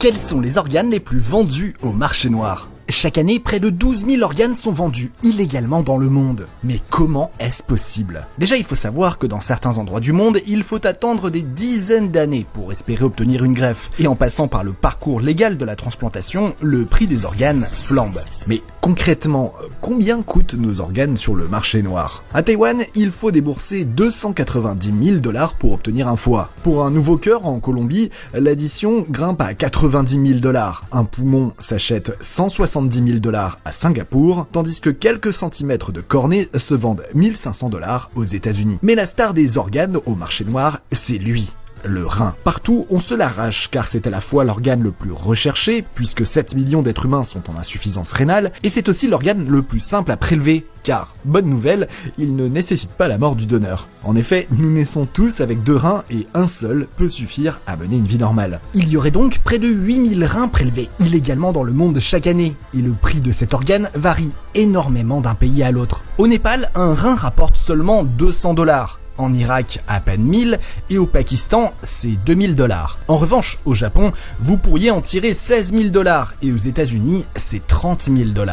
Quels sont les organes les plus vendus au marché noir ? Chaque année, près de 12 000 organes sont vendus illégalement dans le monde. Mais comment est-ce possible ? Déjà, il faut savoir que dans certains endroits du monde, il faut attendre des dizaines d'années pour espérer obtenir une greffe. Et en passant par le parcours légal de la transplantation, le prix des organes flambe. Mais concrètement, combien coûtent nos organes sur le marché noir ? À Taïwan, il faut débourser 290 000 $ pour obtenir un foie. Pour un nouveau cœur en Colombie, l'addition grimpe à 90 000 $. Un poumon s'achète 170 000 $ à Singapour, tandis que quelques centimètres de cornée se vendent 1 500 $ aux États-Unis. Mais la star des organes au marché noir, c'est lui. Le rein. Partout, on se l'arrache car c'est à la fois l'organe le plus recherché, puisque 7 millions d'êtres humains sont en insuffisance rénale, et c'est aussi l'organe le plus simple à prélever, car, bonne nouvelle, il ne nécessite pas la mort du donneur. En effet, nous naissons tous avec 2 reins et un seul peut suffire à mener une vie normale. Il y aurait donc près de 8000 reins prélevés illégalement dans le monde chaque année, et le prix de cet organe varie énormément d'un pays à l'autre. Au Népal, un rein rapporte seulement 200 $. En Irak, à peine 1000, et au Pakistan, c'est 2000 $. En revanche, au Japon, vous pourriez en tirer 16 000 $, et aux États-Unis, c'est 30 000 $.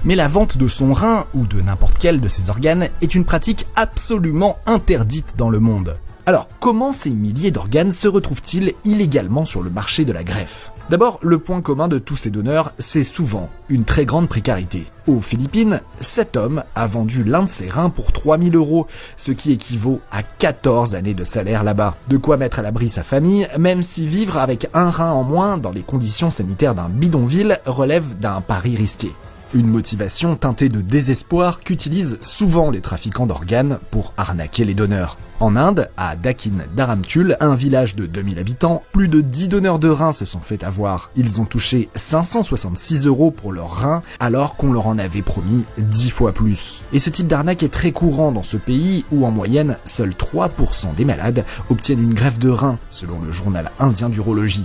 Mais la vente de son rein, ou de n'importe quel de ses organes, est une pratique absolument interdite dans le monde. Alors, comment ces milliers d'organes se retrouvent-ils illégalement sur le marché de la greffe ? D'abord, le point commun de tous ces donneurs, c'est souvent une très grande précarité. Aux Philippines, cet homme a vendu l'un de ses reins pour 3 000 €, ce qui équivaut à 14 années de salaire là-bas. De quoi mettre à l'abri sa famille, même si vivre avec un rein en moins dans les conditions sanitaires d'un bidonville relève d'un pari risqué. Une motivation teintée de désespoir qu'utilisent souvent les trafiquants d'organes pour arnaquer les donneurs. En Inde, à Dakin Dharamtul, un village de 2000 habitants, plus de 10 donneurs de reins se sont fait avoir. Ils ont touché 566 € pour leurs reins, alors qu'on leur en avait promis 10 fois plus. Et ce type d'arnaque est très courant dans ce pays où en moyenne, seuls 3% des malades obtiennent une greffe de rein, selon le journal indien d'urologie.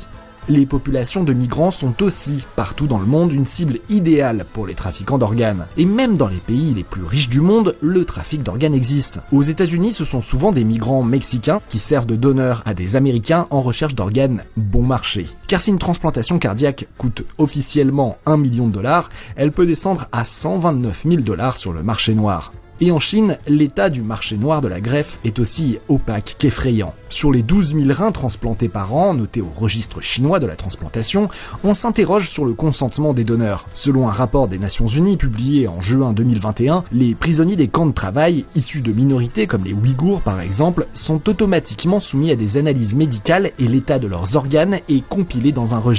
Les populations de migrants sont aussi, partout dans le monde, une cible idéale pour les trafiquants d'organes. Et même dans les pays les plus riches du monde, le trafic d'organes existe. Aux États-Unis, ce sont souvent des migrants mexicains qui servent de donneurs à des Américains en recherche d'organes bon marché. Car si une transplantation cardiaque coûte officiellement 1 million $, elle peut descendre à 129 000 $ sur le marché noir. Et en Chine, l'état du marché noir de la greffe est aussi opaque qu'effrayant. Sur les 12 000 reins transplantés par an, notés au registre chinois de la transplantation, on s'interroge sur le consentement des donneurs. Selon un rapport des Nations Unies publié en juin 2021, les prisonniers des camps de travail, issus de minorités comme les Ouïghours par exemple, sont automatiquement soumis à des analyses médicales et l'état de leurs organes est compilé dans un registre.